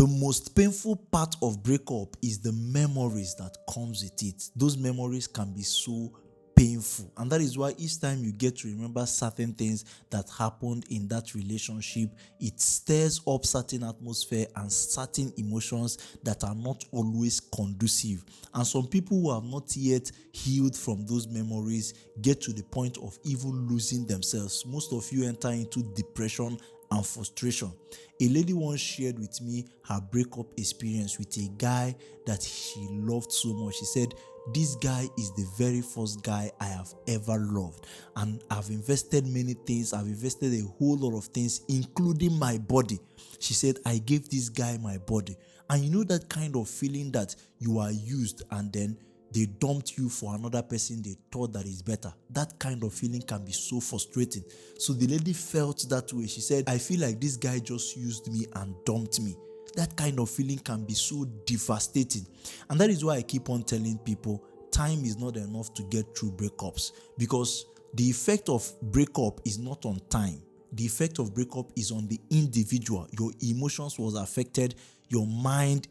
The most painful part of breakup is the memories that comes with it. Those memories can be so painful, and that is why each time you get to remember certain things that happened in that relationship, it stirs up certain atmosphere and certain emotions that are not always conducive. And some people who have not yet healed from those memories get to the point of even losing themselves. Most of you enter into depression and frustration. A lady once shared with me her breakup experience with a guy that she loved so much. She said, "This guy is the very first guy I have ever loved, and I've invested many things. I've invested a whole lot of things, including my body." She said, "I gave this guy my body." And you know that kind of feeling that you are used and then they dumped you for another person they thought that is better. That kind of feeling can be so frustrating. So the lady felt that way. She said, "I feel like this guy just used me and dumped me." That kind of feeling can be so devastating. And that is why I keep on telling people, time is not enough to get through breakups, because the effect of breakup is not on time. The effect of breakup is on the individual. Your emotions was affected, your mind,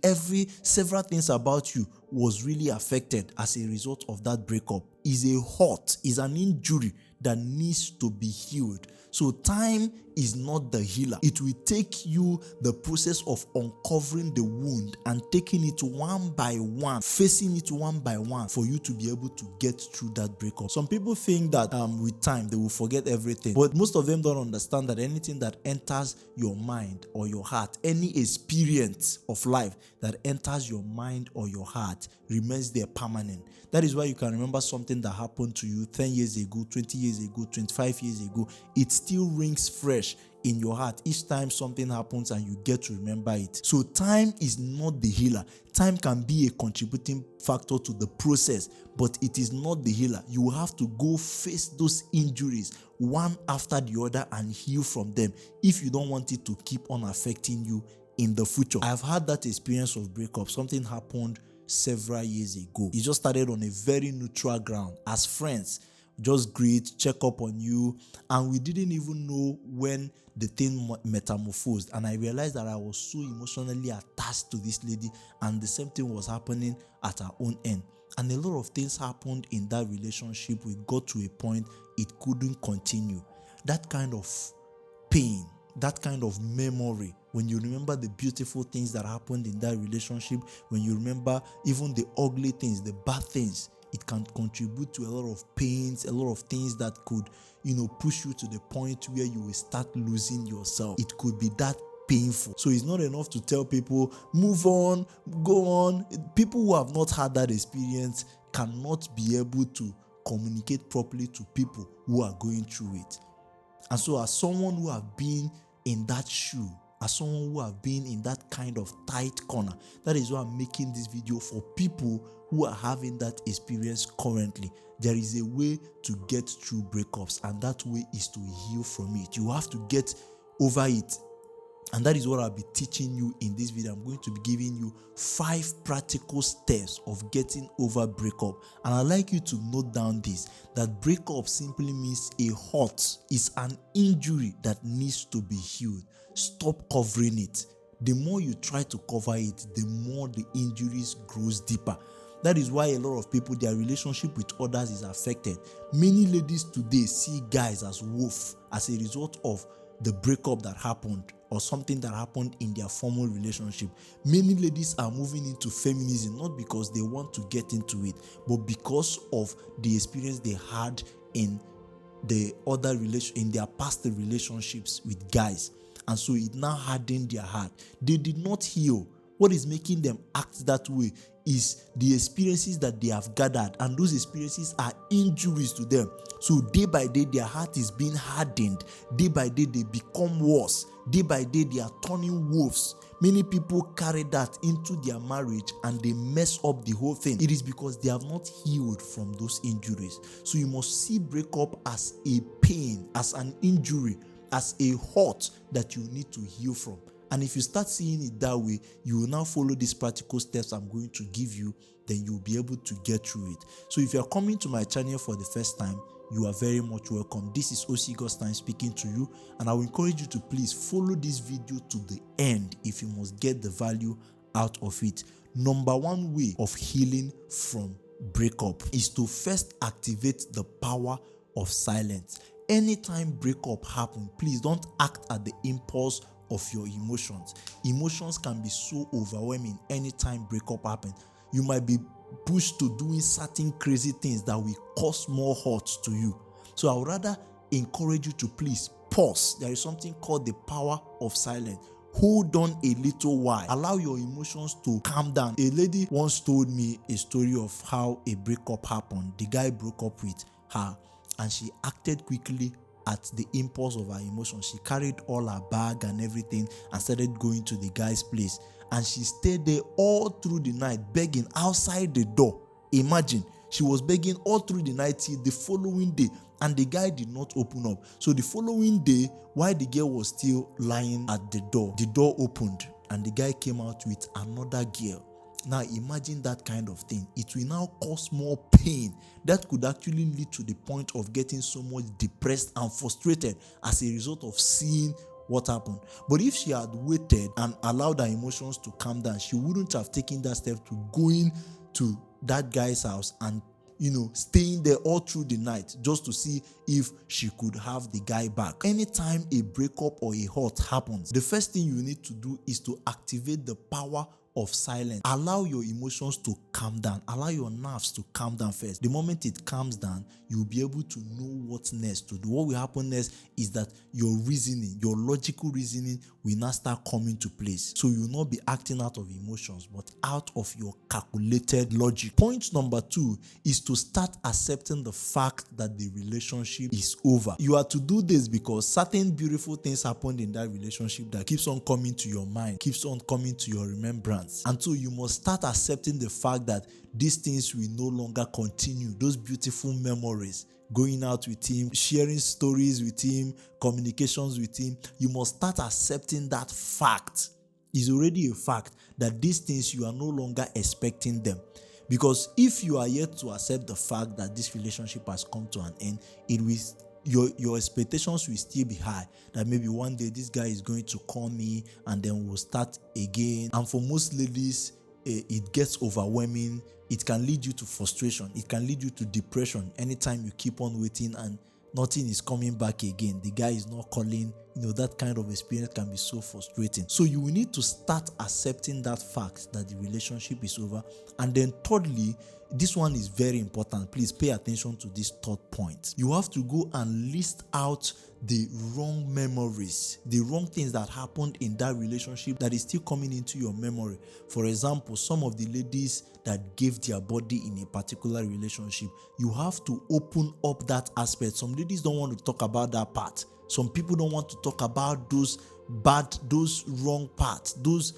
several things about you was really affected as a result of that breakup. Is a hurt, is an injury that needs to be healed. So time is not the healer. It will take you the process of uncovering the wound and taking it one by one, facing it one by one for you to be able to get through that breakup. Some people think that with time they will forget everything, but most of them don't understand that anything that enters your mind or your heart, any experience of life that enters your mind or your heart remains there permanent. That is why you can remember something that happened to you 10 years ago, 20 years ago, 25 years ago. It still rings fresh in your heart each time something happens and you get to remember it. So time is not the healer. Time can be a contributing factor to the process, but it is not the healer. You will have to go face those injuries one after the other and heal from them if you don't want it to keep on affecting you in the future. I've had that experience of breakup. Something happened several years ago. It just started on a very neutral ground as friends. Just greet, check up on you, and we didn't even know when the thing metamorphosed. And I realized that I was so emotionally attached to this lady, and the same thing was happening at our own end. And a lot of things happened in that relationship. We got to a point it couldn't continue. That kind of pain, that kind of memory, when you remember the beautiful things that happened in that relationship, when you remember even the ugly things, the bad things, it can contribute to a lot of pains, a lot of things that could, push you to the point where you will start losing yourself. It could be that painful. So it's not enough to tell people, move on, go on. People who have not had that experience cannot be able to communicate properly to people who are going through it. And so as someone who have been in that shoe, as someone who have been in that kind of tight corner, that is why I'm making this video for people who are having that experience currently. There is a way to get through breakups, and that way is to heal from it. You have to get over it. And that is what I'll be teaching you in this video. I'm going to be giving you 5 practical steps of getting over breakup. And I'd like you to note down this, that breakup simply means a hurt. It's an injury that needs to be healed. Stop covering it. The more you try to cover it, the more the injuries grows deeper. That is why a lot of people, their relationship with others is affected. Many ladies today see guys as wolf as a result of the breakup that happened or something that happened in their former relationship. Many ladies are moving into feminism not because they want to get into it, but because of the experience they had in their past relationships with guys. And so it now hardened their heart. They did not heal. What is making them act that way is the experiences that they have gathered, and those experiences are injuries to them. So day by day, their heart is being hardened. Day by day, they become worse. Day by day, they are turning wolves. Many people carry that into their marriage and they mess up the whole thing. It is because they have not healed from those injuries. So you must see breakup as a pain, as an injury, as a hurt that you need to heal from. And if you start seeing it that way, you will now follow these practical steps I'm going to give you, then you'll be able to get through it. So if you're coming to my channel for the first time, you are very much welcome. This is OC Godstein speaking to you, and I will encourage you to please follow this video to the end if you must get the value out of it. Number one way of healing from breakup is to first activate the power of silence. Anytime breakup happens, please don't act at the impulse of your emotions. Emotions can be so overwhelming anytime breakup happens. You might be pushed to doing certain crazy things that will cause more hurt to you. So I would rather encourage you to please pause. There is something called the power of silence. Hold on a little while. Allow your emotions to calm down. A lady once told me a story of how a breakup happened. The guy broke up with her and she acted quickly at the impulse of her emotions. She carried all her bag and everything and started going to the guy's place. And she stayed there all through the night begging outside the door. Imagine, she was begging all through the night till the following day, and the guy did not open up. So the following day, while the girl was still lying at the door opened and the guy came out with another girl. Now imagine that kind of thing. It will now cause more pain. That could actually lead to the point of getting so much depressed and frustrated as a result of seeing what happened. But if she had waited and allowed her emotions to calm down, she wouldn't have taken that step to going to that guy's house and staying there all through the night just to see if she could have the guy back. Anytime a breakup or a hurt happens, the first thing you need to do is to activate the power of silence. Allow your emotions to calm down. Allow your nerves to calm down first. The moment it calms down, you'll be able to know what's next to do. What will happen next is that your reasoning, your logical reasoning will now start coming to place. So you'll not be acting out of emotions, but out of your calculated logic. Point number 2 is to start accepting the fact that the relationship is over. You are to do this because certain beautiful things happened in that relationship that keeps on coming to your mind, keeps on coming to your remembrance. And so you must start accepting the fact that these things will no longer continue. Those beautiful memories, going out with him, sharing stories with him, communications with him, you must start accepting that fact. It's already a fact that these things you are no longer expecting them. Because if you are yet to accept the fact that this relationship has come to an end, it will your expectations will still be high, that maybe one day this guy is going to call me and then we'll start again. And for most ladies, it gets overwhelming. It can lead you to frustration. It can lead you to depression anytime you keep on waiting and nothing is coming back again. The guy is not calling. That kind of experience can be so frustrating. So you will need to start accepting that fact that the relationship is over. And then thirdly, this one is very important. Please pay attention to this third point. You have to go and list out the wrong memories, the wrong things that happened in that relationship that is still coming into your memory. For example, some of the ladies that gave their body in a particular relationship, you have to open up that aspect. Some ladies don't want to talk about that part. Some people don't want to talk about those wrong parts, those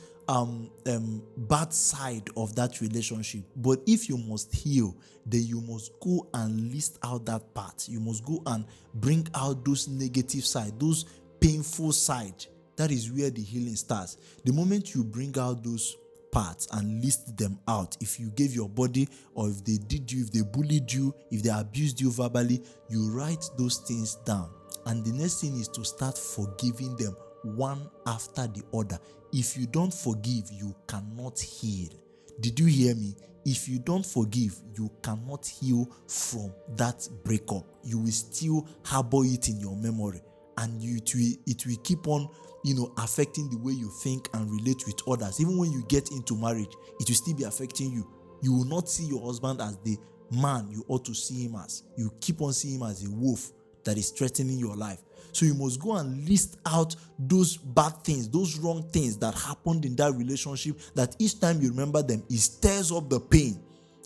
bad side of that relationship. But if you must heal, then you must go and list out that part. You must go and bring out those negative side, those painful side. That is where the healing starts. The moment you bring out those parts and list them out, if you gave your body, or if they did you, if they bullied you, if they abused you verbally, you write those things down. And the next thing is to start forgiving them one after the other. If you don't forgive, you cannot heal. Did you hear me? If you don't forgive, you cannot heal from that breakup. You will still harbor it in your memory, and it will keep on affecting the way you think and relate with others. Even when you get into marriage, it will still be affecting you. You will not see your husband as the man you ought to see him as. You keep on seeing him as a wolf that is threatening your life. So you must go and list out those bad things, those wrong things that happened in that relationship, that each time you remember them, it stirs up the pain,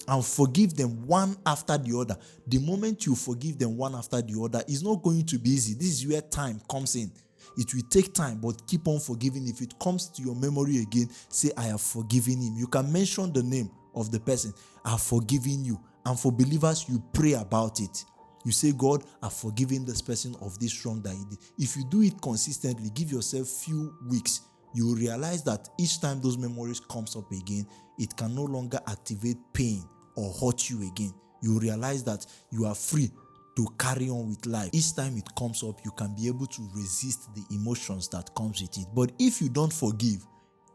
and forgive them one after the other. The moment you forgive them one after the other, it's not going to be easy. This is where time comes in. It will take time, but keep on forgiving. If it comes to your memory again, say, I have forgiven him. You can mention the name of the person. I have forgiven you. And for believers, you pray about it. You say, God, I've forgiven this person of this wrong that he did. If you do it consistently, give yourself few weeks, you will realize that each time those memories comes up again, it can no longer activate pain or hurt you again. You will realize that you are free to carry on with life. Each time it comes up, you can be able to resist the emotions that comes with it. But if you don't forgive,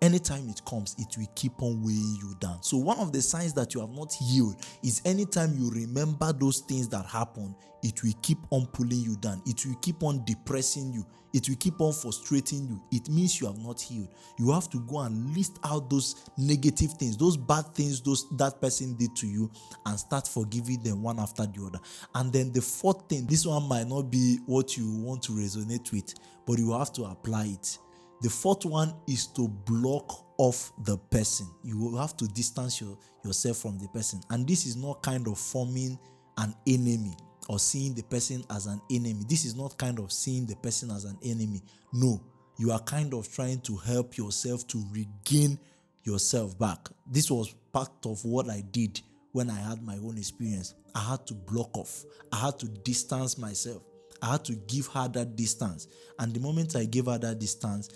anytime it comes, it will keep on weighing you down. So one of the signs that you have not healed is anytime you remember those things that happen, it will keep on pulling you down. It will keep on depressing you. It will keep on frustrating you. It means you have not healed. You have to go and list out those negative things, those bad things that person did to you, and start forgiving them one after the other. And then the fourth thing, this one might not be what you want to resonate with, but you have to apply it. The fourth one is to block off the person. You will have to distance yourself from the person. And this is not kind of forming an enemy or seeing the person as an enemy. This is not kind of seeing the person as an enemy. No, you are kind of trying to help yourself to regain yourself back. This was part of what I did when I had my own experience. I had to block off. I had to distance myself. I had to give her that distance. And the moment I gave her that distance,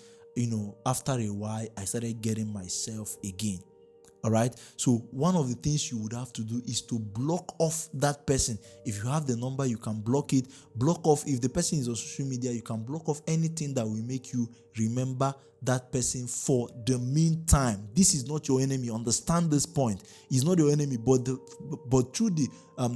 after a while, I started getting myself again. All right. So one of the things you would have to do is to block off that person. If you have the number, you can block it. Block off. If the person is on social media, you can block off anything that will make you remember that person for the meantime. This is not your enemy. Understand this point. It's not your enemy, but through the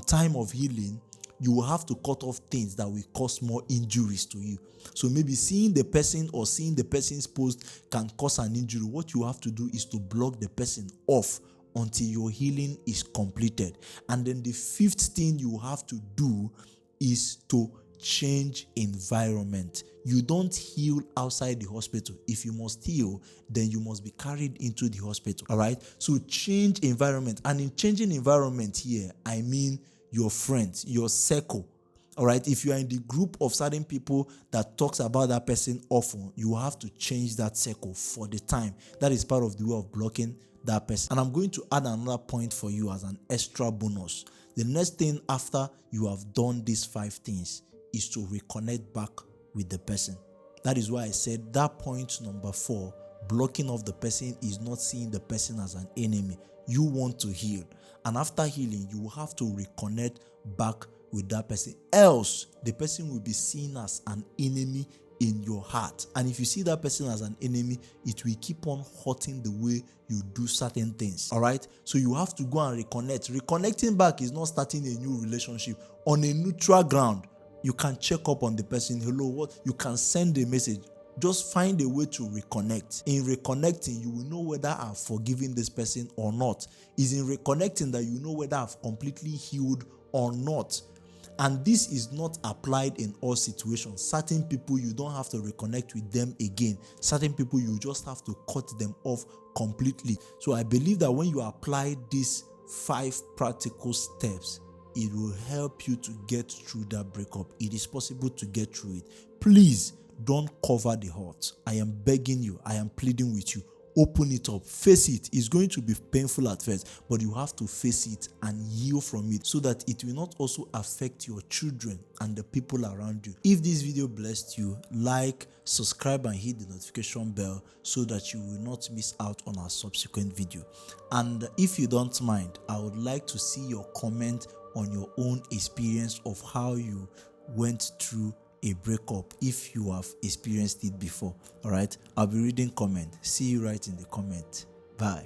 time of healing, you will have to cut off things that will cause more injuries to you. So maybe seeing the person or seeing the person's post can cause an injury. What you have to do is to block the person off until your healing is completed. And then the fifth thing you have to do is to change environment. You don't heal outside the hospital. If you must heal, then you must be carried into the hospital. All right. So change environment. And in changing environment here, I mean your friends, your circle. All right. If you are in the group of certain people that talks about that person often, you have to change that circle for the time. That is part of the way of blocking that person. And I'm going to add another point for you as an extra bonus. The next thing after you have done these 5 things is to reconnect back with the person. That is why I said that point number 4, blocking off the person, is not seeing the person as an enemy. You want to heal. And after healing, you will have to reconnect back with that person. Else, the person will be seen as an enemy in your heart. And if you see that person as an enemy, it will keep on hurting the way you do certain things. All right. So you have to go and reconnect. Reconnecting back is not starting a new relationship. On a neutral ground, you can check up on the person. Hello, what? You can send a message. Just find a way to reconnect. In reconnecting, you will know whether I've forgiven this person or not. It's in reconnecting that you know whether I've completely healed or not. And this is not applied in all situations. Certain people, you don't have to reconnect with them again. Certain people, you just have to cut them off completely. So I believe that when you apply these 5 practical steps, it will help you to get through that breakup. It is possible to get through it. Please don't cover the hurt. I am begging you. I am pleading with you. Open it up. Face it. It's going to be painful at first, but you have to face it and heal from it so that it will not also affect your children and the people around you. If this video blessed you, like, subscribe, and hit the notification bell so that you will not miss out on our subsequent video. And if you don't mind, I would like to see your comment on your own experience of how you went through a breakup if you have experienced it before. All right, I'll be reading comment. See you right in the comment. Bye.